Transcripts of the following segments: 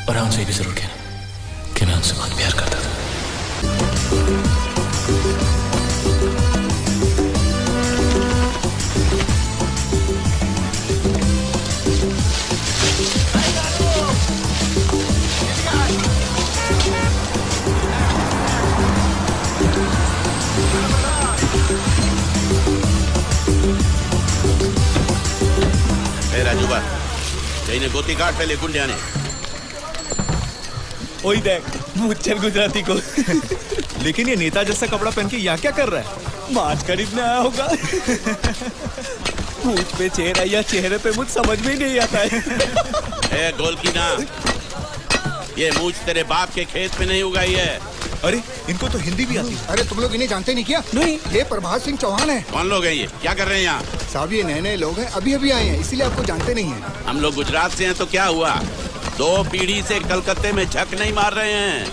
और हाँ, उनसे ये भी जरूर कहना कि मैं उनसे बहुत प्यार करता था। राजूबा जईने गोती काट पहले गुंडिया ने ओई देख मुच्चर गुजराती को। लेकिन ये नेता जैसा कपड़ा पहन के यहाँ क्या कर रहा है? माछ खरीदने आया होगा। मुझ पे चेहरा या चेहरे पे मुझ समझ में नहीं आता है। ए गोल की ना, ये मूछ तेरे बाप के खेत में नहीं उगाई है। अरे इनको तो हिंदी भी आती है। अरे तुम लोग इन्हें जानते नहीं क्या? नहीं। ये प्रभात सिंह चौहान है। कौन लोग हैं ये? क्या कर रहे हैं यहाँ? साहब ये नए नए लोग हैं, अभी अभी आए हैं, इसीलिए आपको जानते नहीं हैं। हम लोग गुजरात से हैं तो क्या हुआ? 2 पीढ़ी से कलकत्ते में झक नहीं मार रहे हैं।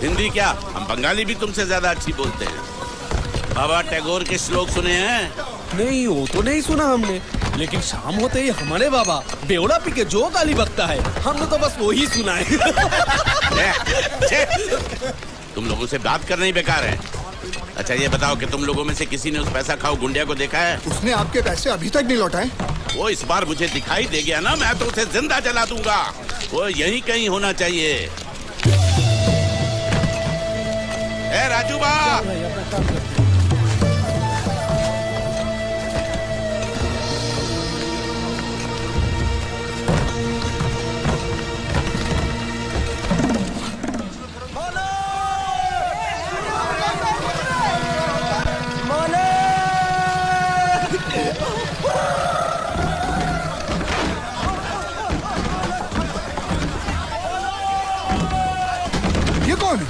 हिंदी क्या, हम बंगाली भी तुमसे ज्यादा अच्छी बोलते हैं। बाबा टैगोर के श्लोक सुने हैं? नहीं, वो तो नहीं सुना हमने, लेकिन शाम होते ही हमारे बाबा बेवड़ा पी के जो गाली बकता है, हमने तो बस वो ही सुना है। तुम लोगों से बात करना ही बेकार है। अच्छा ये बताओ कि तुम लोगों में से किसी ने उस पैसा खाओ गुंडिया को देखा है? उसने आपके पैसे अभी तक नहीं लौटाए। वो इस बार मुझे दिखाई दे गया ना, मैं तो उसे जिंदा जला दूंगा। वो यहीं कहीं होना चाहिए। ए राजूबा, ये कौन है?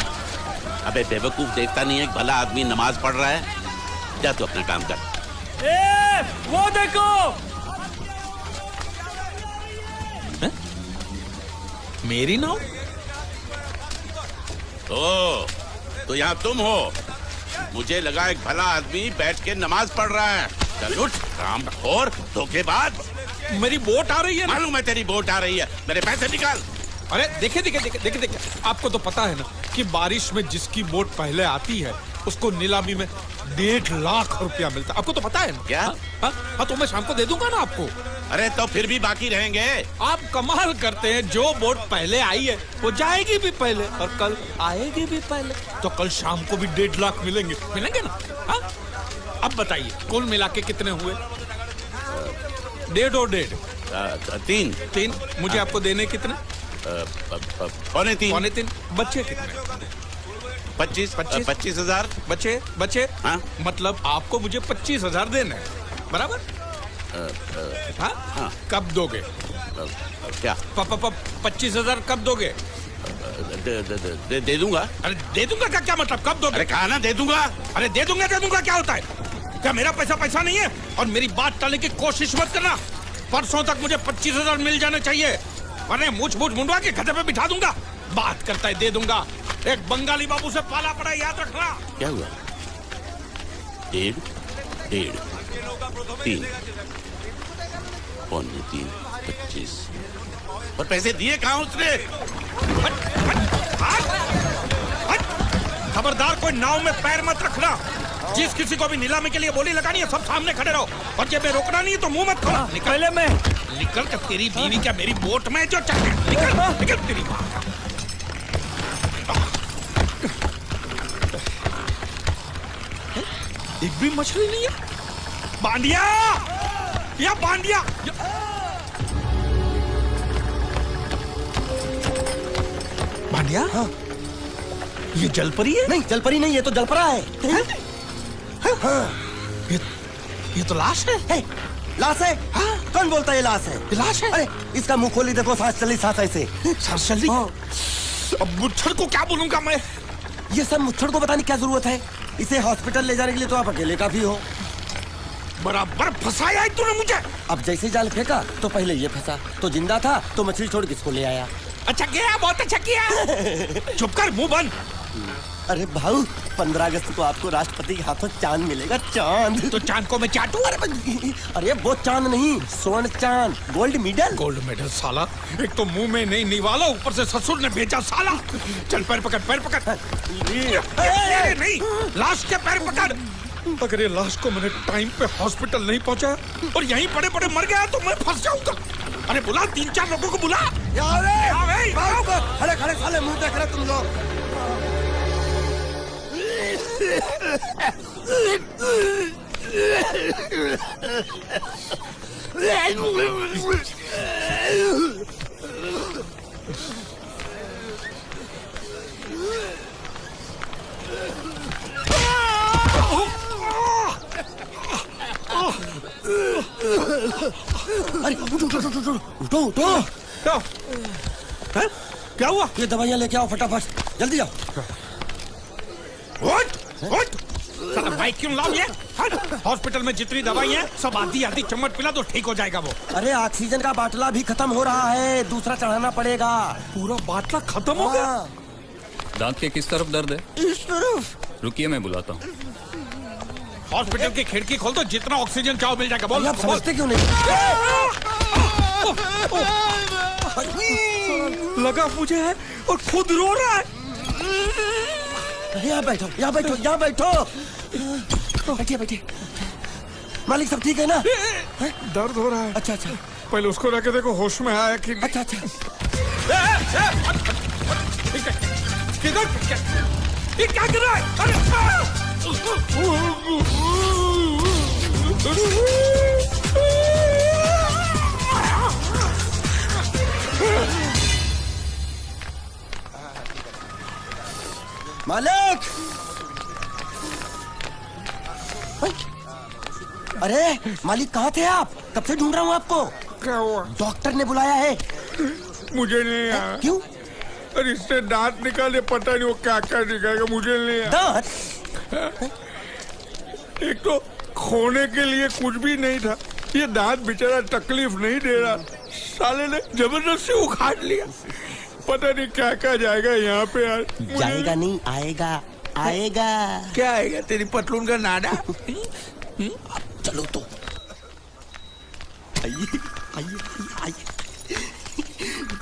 अबे बेवकूफ देखता नहीं है, एक भला आदमी नमाज पढ़ रहा है। जा तू अपना काम कर। ए, वो देखो। मेरी नाव? ओ, तो यहाँ तुम हो? मुझे लगा एक भला आदमी बैठ के नमाज पढ़ रहा है। चल उठ, कामखोर, धोखेबाज। मेरी बोट आ रही है ना? मालूम है तेरी बोट आ रही है, मेरे पैसे निकाल। अरे देखे, आपको तो पता है ना कि बारिश में जिसकी बोट पहले आती है उसको नीलामी में 1.5 लाख रुपया मिलता है। आपको तो पता है ना? क्या? हाँ, तो मैं शाम को दे दूंगा ना आपको। अरे तो फिर भी बाकी रहेंगे। आप कमाल करते हैं, जो बोट पहले आई है वो जाएगी भी पहले और कल आएगी भी पहले, तो कल शाम को भी 1.5 लाख मिलेंगे ना? हाँ? अब बताइए कुल मिला के कितने हुए? 1.5 और 1.5 तीन। मुझे आपको देने कितने? 3.25। बच्चे कितने? 25,000 बचे। हाँ? मतलब आपको मुझे 25,000 देने हैं, बराबर? हाँ? हाँ। कब दोगे? क्या? 25,000 कब दोगे? दे दूंगा। अरे दे दूंगा का क्या मतलब? कब दोगे? अरे कहा ना दे दूंगा। अरे दे दूंगा क्या होता है? क्या मेरा पैसा नहीं है? और मेरी बात टालने की कोशिश मत करना। परसों तक मुझे 25,000 मिल जाने चाहिए, वरना मुझ मुंडवा के गधे पे बिठा दूंगा। बात करता है दे दूंगा, एक बंगाली बाबू से पाला पड़ा, याद रखना। क्या हुआ? 1.5, 3, 3, 25। और पैसे दिए कहाँ उसने? खबरदार, कोई नाव में पैर मत रखना। जिस किसी को भी नीलामी के लिए बोली लगानी है, सब सामने खड़े रहो, और जब रोकना नहीं है तो मुंह मत खोलो। निकल मैं निकल कर तेरी बीवी क्या मेरी बोट में जो चल निकल तेरी माँ का। एक भी मछली नहीं है। बांडिया, या बांडिया, बांडिया। हाँ। ये जलपरी है? नहीं, जलपरी नहीं, ये तो जलपरा है। हाँ। ये तो लाश है। लाश है? हाँ? कौन बोलता है लाश है? लाश है? अरे इसका मुंह खोली देखो, सांस चली सांस ऐसे। सांस चली? हाँ। अब मुच्छर को क्या बोलूंगा मैं? ये सब मुच्छर को बताने की क्या जरूरत है? इसे हॉस्पिटल ले जाने के लिए तो आप अकेले काफी हो। बराबर फंसाया है तूने मुझे। अब जैसे जाल फेंका तो पहले ये फंसा, तो जिंदा था तो मछली छोड़ किसको ले आया। अच्छा किया, बहुत अच्छा किया। चुप कर, मुंह बंद। अरे भाऊ 15 अगस्त को आपको राष्ट्रपति के हाथों चांद मिलेगा, चांद। तो चांद को मैं चाटू? अरे वो चांद नहीं, स्वर्ण चांद, गोल्ड मेडल। गोल्ड मेडल साला, एक तो मुंह में नहीं निवाला, ऊपर से ससुर ने भेजा साला। चल पैर पकड़, पैर पकड़। नहीं, लाश के पैर पकड़। अगर ये लाश को मैंने टाइम पे हॉस्पिटल नहीं पहुंचाया और यहीं पड़े पड़े मर गया तो मैं फंस जाऊंगा। अरे बुला 3-4 लोगों को बुला। खड़े खड़े साले मुंह देख रहे तुम लोग। अरे उठो उठो। क्या हुआ? ये दवाइयाँ लेके आओ फटाफट, जल्दी आओ। उठ! साला बाइक क्यों लाओ ये? हॉस्पिटल में जितनी दवाई है सब आधी आधी चम्मच पिला तो ठीक हो जाएगा वो। अरे ऑक्सीजन का बाटला भी खत्म हो रहा है, दूसरा चढ़ाना पड़ेगा। पूरा बाटला खत्म हो गया? दांत के किस तरफ दर्द है? इस तरफ। रुकिए मैं बुलाता हूँ। हॉस्पिटल की खिड़की खोल दो, जितना ऑक्सीजन चाहो मिल जाएगा। बोल। आप समझते क्यों नहीं? लगा मुझे है और खुद रो रहा है। यहाँ बैठो, यहाँ बैठो, यहाँ बैठो। बैठिए बैठिए। मालिक सब ठीक है ना? दर्द हो रहा है। अच्छा अच्छा पहले उसको रखे देखो होश में आया कि अच्छा अच्छा। किधर? ये क्या कर रहा है? अरे मालिक! अरे मालिक कहाँ थे आप? कब से ढूंढ रहा हूँ आपको। क्या हुआ? डॉक्टर ने बुलाया है। मुझे नहीं आया। क्यों? अरे इससे दांत निकाले, पता नहीं वो क्या क्या निकालेगा, मुझे नहीं आया। दांत? एक तो खोने के लिए कुछ भी नहीं था, ये दांत बेचारा तकलीफ नहीं दे रहा, साले ने जबरदस्ती उखाड़ लिया। पता नहीं क्या क्या जाएगा यहाँ पे यार। जाएगा नहीं, आएगा आएगा। क्या आएगा? तेरी पतलून का नाडा। चलो तो आइए आइए आइए।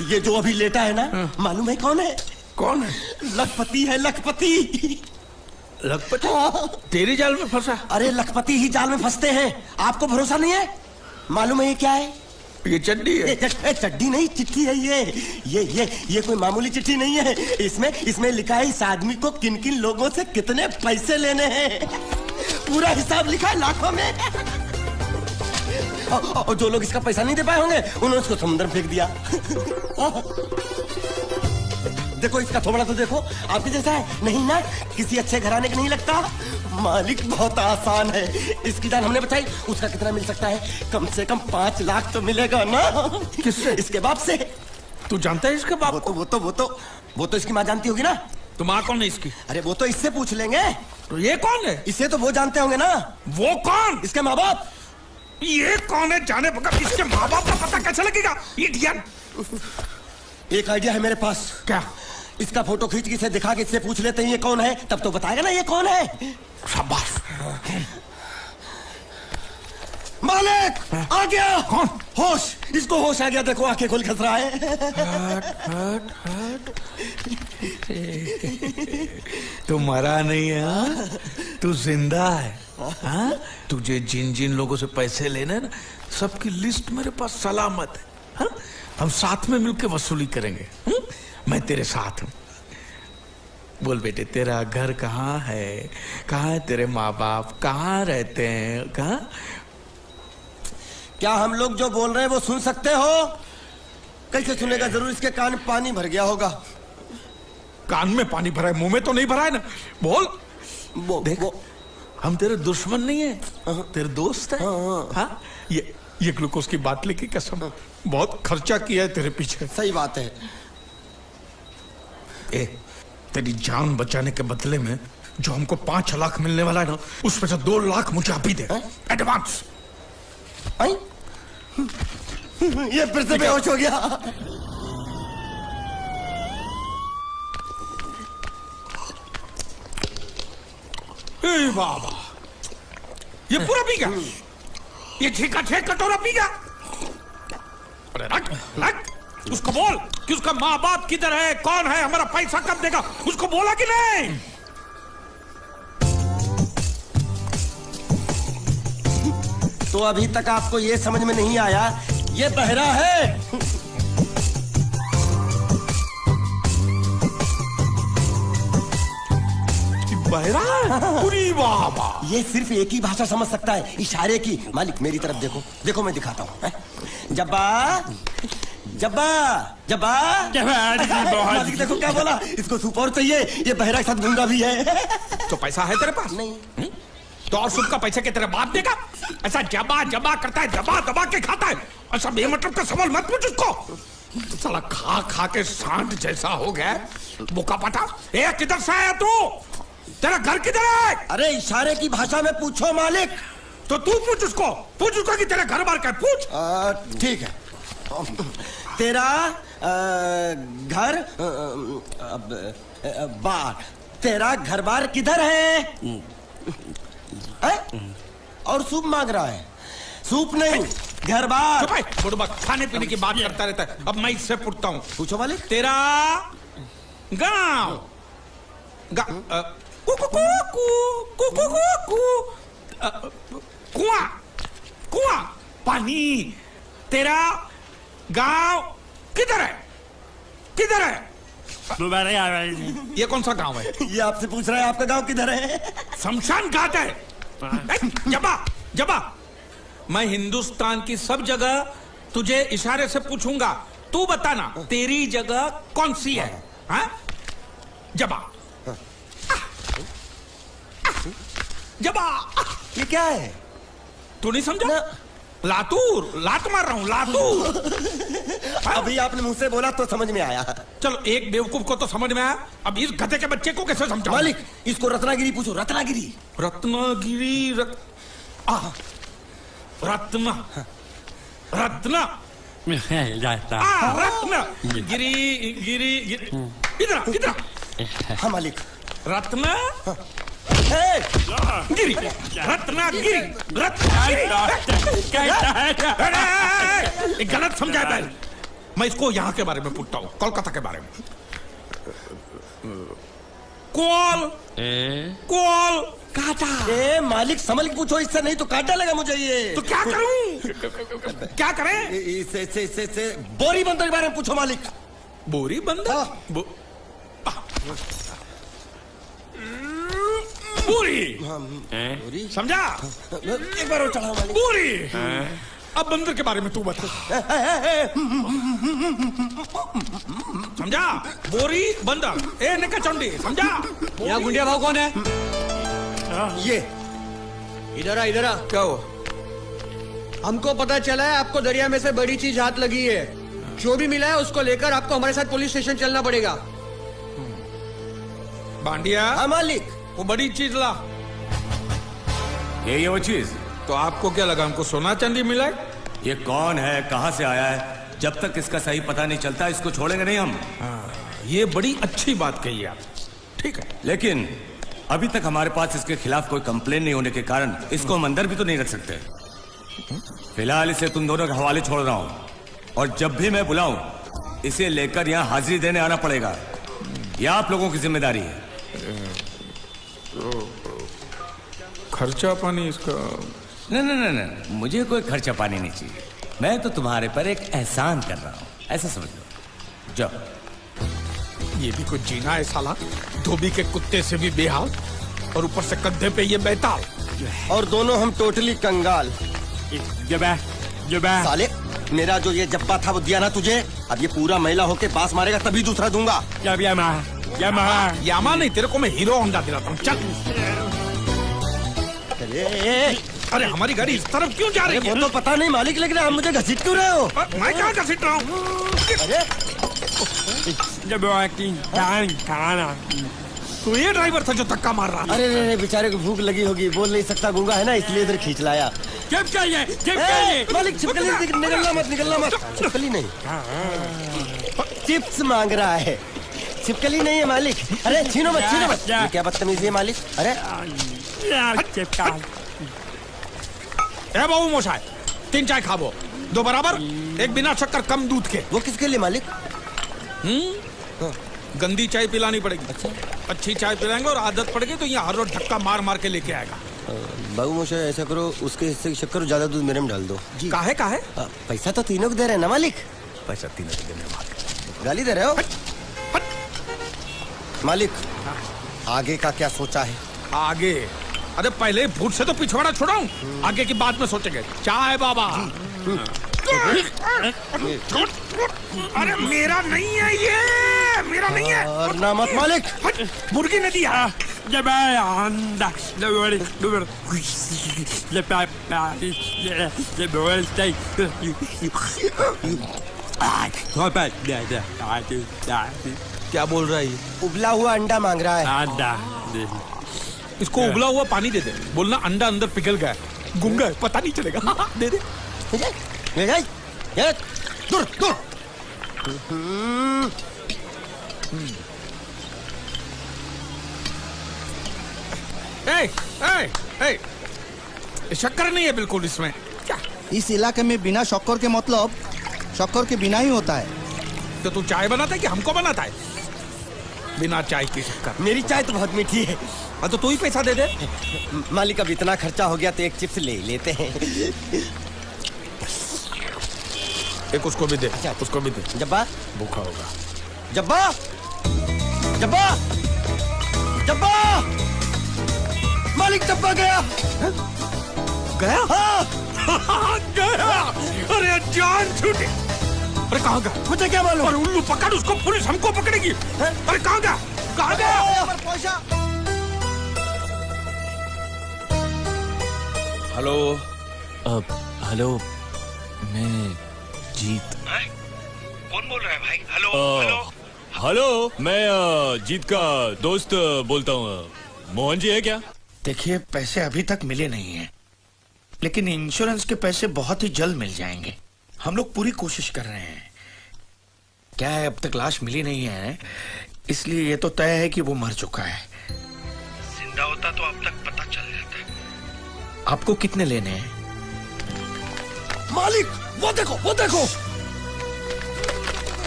ये जो अभी लेटा है ना, मालूम है कौन है? कौन है? लखपति है, लखपति। लखपति? तेरी जाल में फंसा? अरे लखपति ही जाल में फंसते हैं, आपको भरोसा नहीं है? मालूम है ये क्या है? ये चड्डी है। चड्डी नहीं, चिट्ठी है ये कोई मामूली चिट्ठी नहीं है। इसमें लिखा है इस आदमी को किन किन लोगों से कितने पैसे लेने हैं। पूरा हिसाब लिखा है लाखों में। और जो लोग इसका पैसा नहीं दे पाए होंगे उन्होंने उसको समुद्र में फेंक दिया। देखो इसका थोबड़ा तो देखो, आपके जैसा है नहीं ना? किसी अच्छे घराने का नहीं लगता। मालिक बहुत आसान है, इसकी जान हमने बचाई। उसका कितना मिल सकता है? कम से कम 5 लाख तो मिलेगा ना। किससे? इसके बाप से। तू जानता है इसके बाप को? वो तो इसकी माँ जानती होगी ना। तो माँ कौन है इसकी? अरे वो तो इससे पूछ लेंगे। तो ये कौन है? इसे तो वो जानते होंगे ना। वो कौन? इसके माँ बाप। ये कौन है जाने बगैर इसके माँ बाप का पता कैसे लगेगा? इडियट! एक आइडिया है मेरे पास। क्या? इसका फोटो खींच के इसे दिखा के इससे पूछ लेते हैं ये कौन है, तब तो बताएगा ना ये कौन है। शाबाश। मालिक आ गया। कौन? होश, इसको होश आ गया। देखो आंखें खोल खस रहा है। तू मरा नहीं है, हाँ? तू जिंदा है, हाँ? तुझे जिन जिन लोगों से पैसे लेने ना, सबकी लिस्ट मेरे पास सलामत है, हाँ? हम साथ में मिलकर वसूली करेंगे, हाँ? मैं तेरे साथ हूँ। बोल बेटे, तेरा घर कहाँ है? कहाँ है तेरे माँ बाप? कहाँ रहते हैं? कहाँ? क्या हम लोग जो बोल रहे हैं वो सुन सकते हो? कैसे सुनेगा? जरूर इसके कान में पानी भर गया होगा। कान में पानी भरा है, मुंह में तो नहीं भरा है ना? बोल। देख, हम तेरे दुश्मन नहीं है, तेरे दोस्त है, हाँ? ये ग्लूकोज की बाटली की कसम, बहुत खर्चा किया है तेरे पीछे। सही बात है। तेरी जान बचाने के बदले में जो हमको 5 लाख मिलने वाला है ना, उसमें से 2 लाख मुझे अभी दे, एडवांस। ये फिर से बेहोश हो गया। ए बाबा, ये पूरा पी गया, ये छेका छेक कटोरा पी गया। अरे रख रख, उसको बोल कि उसका माँ बाप किधर है, कौन है, हमारा पैसा कब देगा, उसको बोला कि नहीं? तो अभी तक आपको ये समझ में नहीं आया, ये बहरा है। बहरा? पूरी बाबा, ये सिर्फ एक ही भाषा समझ सकता है, इशारे की। मालिक मेरी तरफ देखो, देखो मैं दिखाता हूँ। जब्बा जब्बा जब्बा मालिक देखो क्या बोला, इसको सूप और चाहिए, ये बहरा के साथ गूंगा भी है। तो पैसा है तेरे पास? नहीं। तो और सूप का पैसे के तेरे बाप देगा? ऐसा जबा जबा करता है, दबा दबा के खाता है, ऐसा बेमतलब का सवाल मत पूछ उसको। तो साला खा खा के सांड जैसा हो गया, बोका पटा। ए किधर से आया तू? तेरा घर किधर है? अरे इशारे की भाषा में पूछो मालिक। तो तू पूछ उसको कि तेरा घर बार क्या है, पूछ। ठीक है, तेरा घर बार, तेरा घर बार किधर है? और सूप मांग रहा है, सूप नहीं घर बार। बुढ़बा खाने पीने की बात करता रहता है। अब मैं इससे पूछता हूँ, पूछो मालिक। तेरा गाँव कुआं कुआं पानी, तेरा गांव किधर है, किधर है? ये कौन सा गांव है? ये आपसे पूछ रहा है आपका गांव किधर है? शमशान घाट है। जबा जबा, मैं हिंदुस्तान की सब जगह तुझे इशारे से पूछूंगा, तू बताना तेरी जगह कौन सी है? हाँ? जबा जबा, ये क्या है? तू नहीं समझा? लातूर, लात मार रहा हूं, लातूर। अभी आपने मुंह से बोला तो समझ में आया। चलो एक बेवकूफ को तो समझ में आया, अब इस गधे के बच्चे को कैसे समझाऊं? मालिक इसको रत्नागिरी पूछो, रत्नागिरी। रत्नागिरी रत्ना रत्ना रत्ना गिरी गिरी इधर इधर। हाँ मालिक। रत्ना गिरी, रत्नागिरी, रत्नागिरी। गलत समझा है। मैं इसको यहाँ के बारे में पूछता हूँ, कोलकाता के बारे में। कोल कोल काटा। ए मालिक समझ के पूछो इससे, नहीं तो काट डालेगा मुझे ये। तो क्या करूं? क्या करें? इसे बोरी बंदर के बारे में पूछो मालिक। बोरी बंदर? पूरी समझा? एक बार और चढ़ाओ मालिक। पूरी। अब बंदर के बारे में तू बता। समझा? बोरी बंदर, ए निका चंडी, समझा? यहाँ गुंडिया भाव कौन है? ये इधर आ, इधर आ। क्या हो? हमको पता चला है आपको दरिया में से बड़ी चीज हाथ लगी है। जो भी मिला है उसको लेकर आपको हमारे साथ पुलिस स्टेशन चलना पड़ेगा। बांडिया। हाँ मालिक। वो बड़ी चीज ला। ये वो चीज? तो आपको क्या लगा हमको सोना चांदी मिला है? ये कौन है, कहां से आया है? जब तक इसका सही पता नहीं चलता इसको छोड़ेंगे नहीं हम। ये बड़ी अच्छी बात कही आप। ठीक है, लेकिन अभी तक हमारे पास इसके खिलाफ कोई कंप्लेन नहीं होने के कारण इसको हम अंदर भी तो नहीं रख सकते। फिलहाल इसे तुम दोनों के हवाले छोड़ रहा हूँ, और जब भी मैं बुलाऊं इसे लेकर यहाँ हाजिरी देने आना पड़ेगा। यह आप लोगों की जिम्मेदारी है। खर्चा पानी इसका? नहीं, मुझे कोई खर्चा पानी नहीं चाहिए। मैं तो तुम्हारे पर एक एहसान कर रहा हूँ, ऐसा समझ लो। जाओ। ये भी कुछ जीना है साला, धोबी के कुत्ते से भी बेहाल, और ऊपर से कंधे पे ये बेताल, और दोनों हम टोटली कंगाल। साले मेरा जो ये जब्बा था वो दिया ना तुझे, अब ये पूरा महिला होके बास मारेगा तभी दूसरा दूंगा। यामा नहीं, तेरे को मैं हीरो होंडा दिलाता हूँ। चल। अरे हमारी गाड़ी इस तरफ क्यों जा रही है? वो तो पता नहीं मालिक, लेकिन आप मुझे घसीट क्यों रहे हो? मैं क्या घसीट रहा हूँ? तो ये ड्राइवर था जो धक्का मार रहा था। अरे बेचारे को भूख लगी होगी, बोल नहीं सकता, गूंगा है ना, इसलिए इधर खींच लाया। मालिक छिपकली निकलना मत। छिपकली नहीं, चिप्स मांग रहा है, छिपकली नहीं है मालिक। अरे छीनो मत। ये क्या बदतमीजी है मालिक? अरे ए बाबू मोशाय 3 चाय खाबो 2 बराबर, एक बिना शक्कर कम दूध के। वो किसके लिए मालिक? गंदी चाय पिलानी पड़ेगी। अच्छा, अच्छी चाय पिलाएंगे और आदत पड़ गई तो यहाँ हर रोज धक्का मार मार के लेके आएगा। बाबू मोशा ऐसा करो, उसके हिस्से की शक्कर ज्यादा दूध मेरे में डाल दो। काहे काहे? पैसा तो तीनों को दे रहे हैं ना मालिक? पैसा तीनों को देने वाले। गाली दे रहे हो मालिक? आगे का क्या सोचा है? आगे? अरे पहले भूत से तो पिछवाड़ा छुड़ाऊं, आगे की बात में सोचेंगे। चाय बाबा। अरे मेरा नहीं है ये, मेरा नहीं है। और ना मत मालिक। मुर्गी ने दिया। क्या बोल रहा है ये? उबला हुआ अंडा मांग रहा है। इसको उबला हुआ पानी दे दे, बोलना अंडा अंदर पिघल गया, गुंगा है, पता नहीं चलेगा। दे दे। दूर दूर। शक्कर नहीं है बिल्कुल इसमें। क्या? इस इलाके में बिना शक्कर के मतलब शक्कर के बिना ही होता है। तो तू चाय बनाता है कि हमको बनाता है? बिना चाय की शक्कर। मेरी चाय तो बहुत मीठी है। हाँ तो तू ही पैसा दे दे। मालिक अब इतना खर्चा हो गया तो एक चिप्स ले लेते हैं। एक उसको भी दे। अच्छा, उसको भी दे। जब्बा भूखा होगा। जब्बा जब्बा जब्बा मालिक जब्बा गया। गया? हाँ। गया। अरे जान छूटी। अरे कहाँ गया? मुझे क्या मालूम? अरे उल्लू पकड़ उसको, पुलिस हमको पकड़ेगी। अरे कहाँ गया? कहाँ गया? हेलो। हेलो, मैं जीत। कौन बोल रहा है भाई? हेलो हेलो, मैं जीत का दोस्त बोलता हूँ। मोहन जी है क्या? देखिए, पैसे अभी तक मिले नहीं हैं, लेकिन इंश्योरेंस के पैसे बहुत ही जल्द मिल जाएंगे। हम लोग पूरी कोशिश कर रहे हैं। क्या है, अब तक लाश मिली नहीं है, इसलिए ये तो तय है कि वो मर चुका है। जिंदा होता तो अब तक पता चल जाता। आपको कितने लेने हैं? मालिक वो देखो, वो देखो।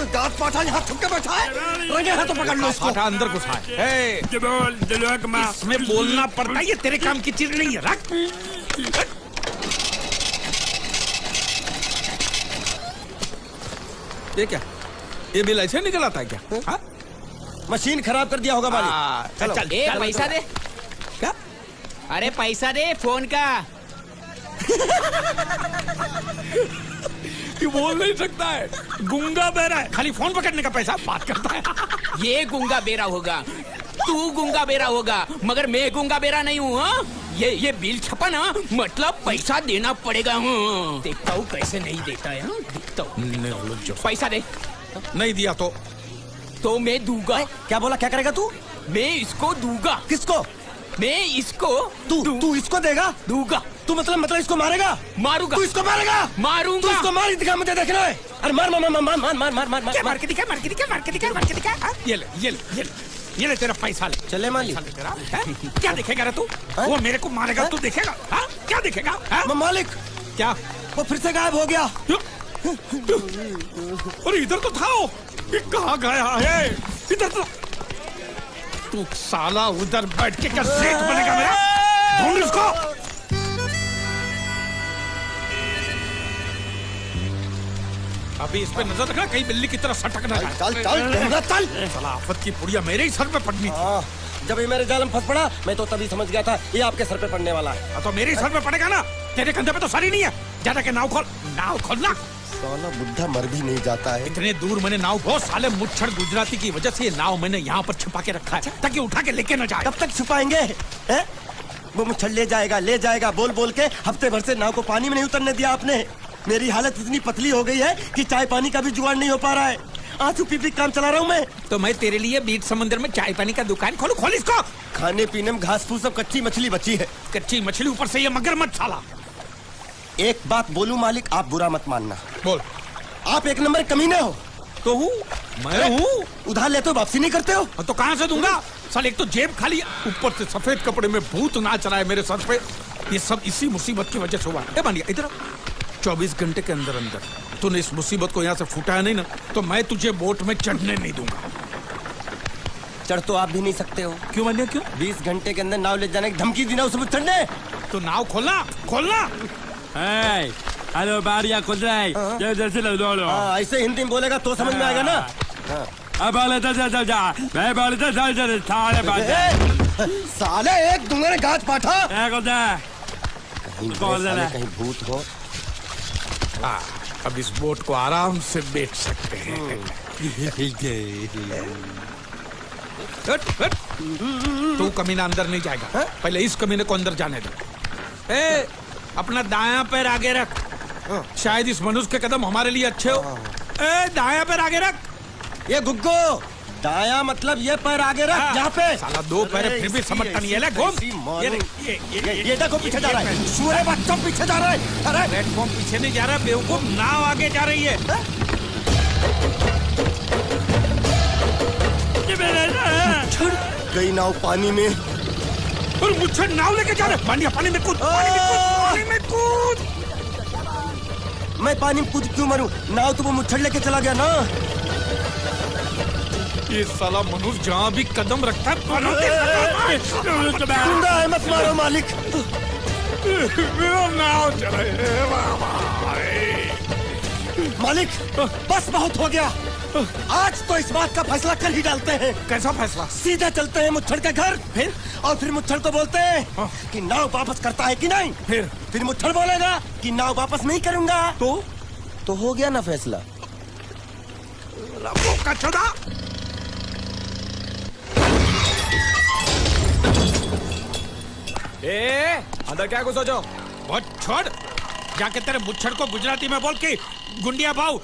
दांत पाठा यहाँ थुक के बैठा है। रंगे हाथों पकड़ लो इसको। अंदर घुसा है। इसमें बोलना पड़ता है, ये तेरे काम की चीज नहीं है। रख। ये क्या? ये बिल ऐसे निकल आता है क्या? हाँ? मशीन खराब कर दिया होगा मालिक। चल चल। ए, पैसा दे। क्या? अरे पैसा दे फोन का। ये बोल नहीं सकता है, गुंगा बेरा है, खाली फोन पकड़ने का पैसा बात करता है। ये गुंगा बेरा होगा, तू गुंगा बेरा होगा, मगर मैं गुंगा बेरा नहीं हूँ। हाँ? ये बिल छपा ना, मतलब पैसा देना पड़ेगा। हाँ? देखता हूँ कैसे नहीं देता है। हाँ? देखता हूँ। पैसा दे। नहीं दिया तो मैं दूंगा। क्या बोला? क्या करेगा तू? मैं इसको दूंगा। किसको? मैं इसको। तू इसको देगा? दूंगा। तू मतलब इसको मारेगा? मारूंगा। तू इसको मारेगा? मारूंगा। तू इसको मार दिखा, मुझे देखना है। अरे मार मार मार मार मार मार मार मार क्या? मार के दिखा, मार के दिखा, मार के दिखा, मार के दिखा। ये ले, ये ले, ये ले, ये ले तेरा पैसा ले। चले मालिक। तेरा क्या देखेगा रे तू? वो मेरे को मारेगा, तू देखेगा? हाँ? क्या देखेगा? मालिक क्या? वो फिर से गायब हो गया। अरे इधर तो था वो, ये कहाँ गया है? इधर तो। तू साला उधर बैठ के क्या सेठ बनेगा मेरा? ढूंढ इसको। अभी इस पे नजर रखना, कहीं बिल्ली की तरह सटक ना जाए। चल चल चल। साला आफत की पुड़िया मेरे ही सर पे पड़नी थी। जब ये मेरे जाल में फंस पड़ा, मैं तो तभी समझ गया था ये आपके सर पे पड़ने वाला है। तो मेरे ही सर पे पड़ेगा ना, तेरे कंधे पे तो सर ही नहीं है। ज्यादा के नाव खोल, नाव खोलना। साला बुढ़ा मर भी नहीं जाता है। इतने दूर मैंने नाव बहुत साले मुच्छड़ गुजराती की वजह से ये नाव मैंने यहाँ पर छिपा के रखा है ताकि उठा के लेके न जाए। कब तक छुपाएंगे? वो मुच्छड़ ले जाएगा बोल बोल के हफ्ते भर से नाव को पानी में नहीं उतरने दिया आपने। मेरी हालत इतनी पतली हो गई है कि चाय पानी का भी जुगाड़ नहीं हो पा रहा है। आंसू पी पी काम चला रहा हूँ मैं। तो मैं तेरे लिए बीच समंदर में चाय पानी का दुकान खोलूं? खोल इसको। खाने पीने में घास फूस सब कच्ची मछली बची है। कच्ची मछली, ऊपर से ये मगरमच्छ साला। एक बात बोलूं मालिक, आप बुरा मत मानना। बोल। आप एक नंबर कमीने हो। तो हूँ, मैं हूँ। उधार लेते हो वापसी नहीं करते हो? तो कहाँ से दूंगा? साल एक तो जेब खाली, ऊपर से सफेद कपड़े में भूत नाच रहा है मेरे सर पे। ये सब इसी मुसीबत की वजह से हुआ। ए मानिया इधर 24 घंटे के अंदर अंदर तूने इस मुसीबत को यहाँ से फुटाया नहीं ना, तो मैं तुझे बोट में चढ़ने नहीं दूंगा। चढ़ तो आप भी नहीं सकते हो। क्यों मानिया, क्यों? 20 घंटे के अंदर नाव ले जाने की धमकी दी ना उसे चढ़ने। तो नाव खोलना, खोलना। हेलो बारिया खुल रहा है। जैसे ऐसे हिंदी में बोलेगा तो समझ में आएगा ना। अब साले एक दूंगा ने गाज पाठा। कहीं भूत हो। अब इस बोट को आराम से बेच सकते हैं। तू कमीना अंदर नहीं जाएगा, पहले इस कमीने को अंदर जाने दो। ए, अपना दायां पैर आगे रख, शायद इस मनुष्य के कदम हमारे लिए अच्छे हो। ए, दायां पैर आगे रख। ये गुग्गो, दायां मतलब ये पैर आगे रख। यहाँ पे साला 2 पैर फिर भी समझता नहीं है। ले घूम। ये देखो पीछे जा रहा है। सूरे बच्चों पीछे जा रहा है। अरे प्लेटफॉर्म पीछे नहीं जा रहा बेवकूफ, नाव आगे जा रही है। गई नाव पानी में। और मुझे नाव लेके जा रहे। पानी में कूद, पानी में कूद। मैं पानी में कूद क्यों मरूं? नाव तो वो मुच्छड़ लेके चला गया ना। ये साला मनुष्य जहाँ भी कदम रखता है गुंडा है, मत मारो मालिक। नाव चले मालिक, बस बहुत हो गया। आज तो इस बात का फैसला कर ही डालते हैं। कैसा फैसला? सीधे चलते हैं मुच्छड़ के घर, फिर मुच्छड़ को बोलते हैं कि नाव वापस करता है कि नहीं। फिर मुच्छड़ बोलेगा कि नाव वापस नहीं करूंगा। तो हो गया ना फैसला। अंदर क्या घुसो जो? बहुत छोड़, जाके तेरे मुच्छड़ को गुजराती में बोल के गुंडिया भाव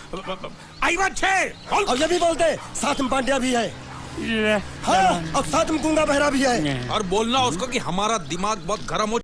आई बात छे। और ये भी बोलते साथ में पांड्या भी है। हाँ, और साथ में गूंगा बहरा भी है। और बोलना उसको कि हमारा दिमाग बहुत गर्म हो